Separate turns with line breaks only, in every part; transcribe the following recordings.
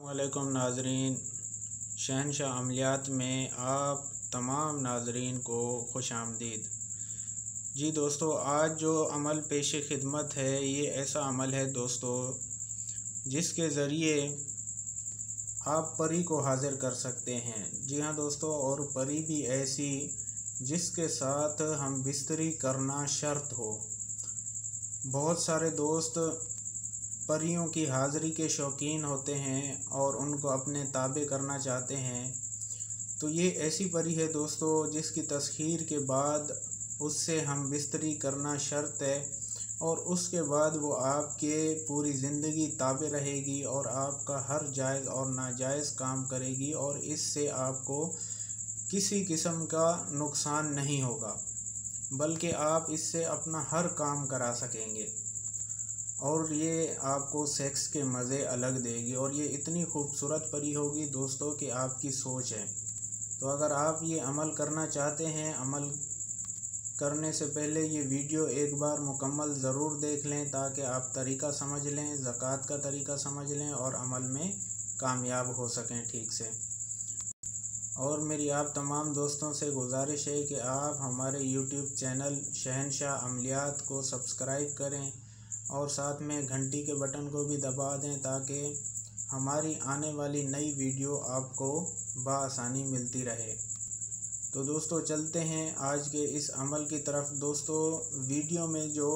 वालेकुम नाजरीन, शहनशाह अमलियात में आप तमाम नाजरीन को खुश आमदीद। जी दोस्तों, आज जो अमल पेश खिदमत है ये ऐसा अमल है दोस्तों जिसके ज़रिए आप परी को हाज़िर कर सकते हैं। जी हाँ दोस्तों, और परी भी ऐसी जिसके साथ हम बिस्तरी करना शर्त हो। बहुत सारे दोस्त परियों की हाज़िरी के शौकीन होते हैं और उनको अपने ताबे करना चाहते हैं। तो ये ऐसी परी है दोस्तों जिसकी तस्खीर के बाद उससे हम बिस्तरी करना शर्त है और उसके बाद वो आपके पूरी ज़िंदगी ताबे रहेगी और आपका हर जायज़ और नाजायज़ काम करेगी और इससे आपको किसी किस्म का नुकसान नहीं होगा, बल्कि आप इससे अपना हर काम करा सकेंगे और ये आपको सेक्स के मज़े अलग देगी। और ये इतनी खूबसूरत परी होगी दोस्तों कि आपकी सोच है। तो अगर आप ये अमल करना चाहते हैं, अमल करने से पहले ये वीडियो एक बार मुकम्मल ज़रूर देख लें ताकि आप तरीक़ा समझ लें, ज़कात का तरीक़ा समझ लें और अमल में कामयाब हो सकें ठीक से। और मेरी आप तमाम दोस्तों से गुजारिश है कि आप हमारे YouTube चैनल शहनशाह अमलियात को सब्सक्राइब करें और साथ में घंटी के बटन को भी दबा दें ताकि हमारी आने वाली नई वीडियो आपको बआसानी मिलती रहे। तो दोस्तों चलते हैं आज के इस अमल की तरफ। दोस्तों वीडियो में जो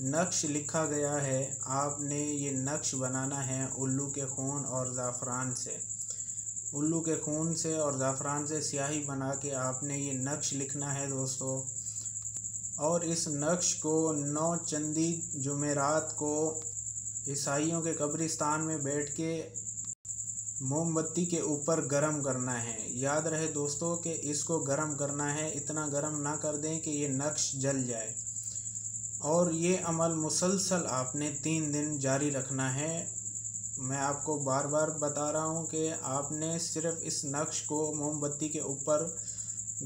नक्श लिखा गया है, आपने ये नक्श बनाना है उल्लू के खून और ज़ाफ़रान से। उल्लू के खून से और ज़ाफ़रान से स्याही बना के आपने ये नक्श लिखना है दोस्तों। और इस नक्श को 9 चंदी जुमेरात को ईसाइयों के कब्रिस्तान में बैठ के मोमबत्ती के ऊपर गरम करना है। याद रहे दोस्तों कि इसको गरम करना है, इतना गरम ना कर दें कि ये नक्श जल जाए। और ये अमल मुसलसल आपने 3 दिन जारी रखना है। मैं आपको बार बार बता रहा हूँ कि आपने सिर्फ़ इस नक्श को मोमबत्ती के ऊपर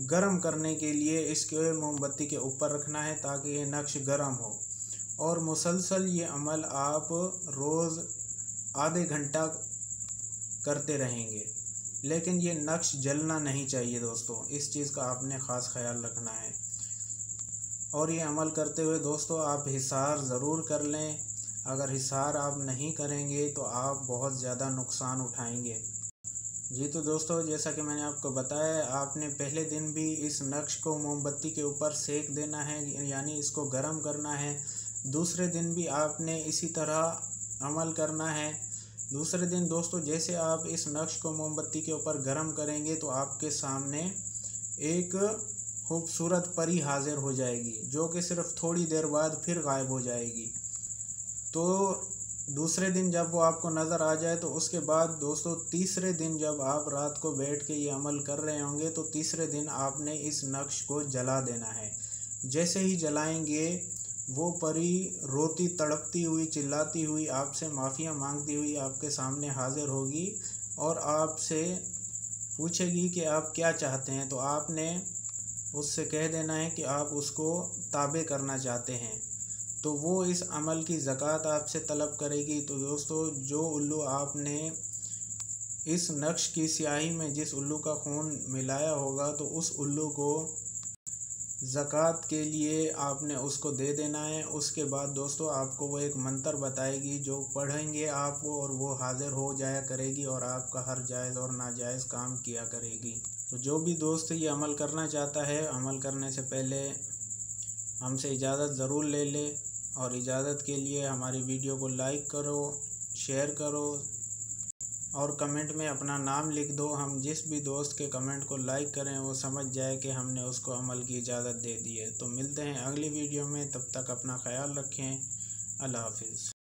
गरम करने के लिए इसके मोमबत्ती के ऊपर रखना है ताकि ये नक्श गरम हो। और मुसलसल ये अमल आप रोज़ आधे घंटा करते रहेंगे, लेकिन ये नक्श जलना नहीं चाहिए दोस्तों, इस चीज़ का आपने ख़ास ख्याल रखना है। और ये अमल करते हुए दोस्तों आप हिसार ज़रूर कर लें। अगर हिसार आप नहीं करेंगे तो आप बहुत ज़्यादा नुकसान उठाएंगे। जी तो दोस्तों, जैसा कि मैंने आपको बताया, आपने पहले दिन भी इस नक्श को मोमबत्ती के ऊपर सेक देना है, यानी इसको गर्म करना है। दूसरे दिन भी आपने इसी तरह अमल करना है। दूसरे दिन दोस्तों जैसे आप इस नक्श को मोमबत्ती के ऊपर गर्म करेंगे तो आपके सामने एक खूबसूरत परी हाज़िर हो जाएगी जो कि सिर्फ़ थोड़ी देर बाद फिर गायब हो जाएगी। तो दूसरे दिन जब वो आपको नज़र आ जाए तो उसके बाद दोस्तों तीसरे दिन जब आप रात को बैठ के ये अमल कर रहे होंगे तो तीसरे दिन आपने इस नक्श को जला देना है। जैसे ही जलाएंगे वो परी रोती तड़पती हुई चिल्लाती हुई आपसे माफ़िया मांगती हुई आपके सामने हाज़िर होगी और आपसे पूछेगी कि आप क्या चाहते हैं। तो आपने उससे कह देना है कि आप उसको ताबे करना चाहते हैं। तो वो इस अमल की ज़कात आपसे तलब करेगी। तो दोस्तों जो उल्लू आपने इस नक्श की स्याही में जिस उल्लू का खून मिलाया होगा तो उस उल्लू को ज़कात के लिए आपने उसको दे देना है। उसके बाद दोस्तों आपको वो एक मंत्र बताएगी जो पढ़ेंगे आप वो, और वो हाज़िर हो जाया करेगी और आपका हर जायज़ और नाजायज़ काम किया करेगी। तो जो भी दोस्त ये अमल करना चाहता है, अमल करने से पहले हमसे इजाज़त ज़रूर ले ले। और इजाज़त के लिए हमारी वीडियो को लाइक करो, शेयर करो और कमेंट में अपना नाम लिख दो। हम जिस भी दोस्त के कमेंट को लाइक करें वो समझ जाए कि हमने उसको अमल की इजाज़त दे दी है। तो मिलते हैं अगली वीडियो में, तब तक अपना ख्याल रखें। अल्लाह हाफ़िज़।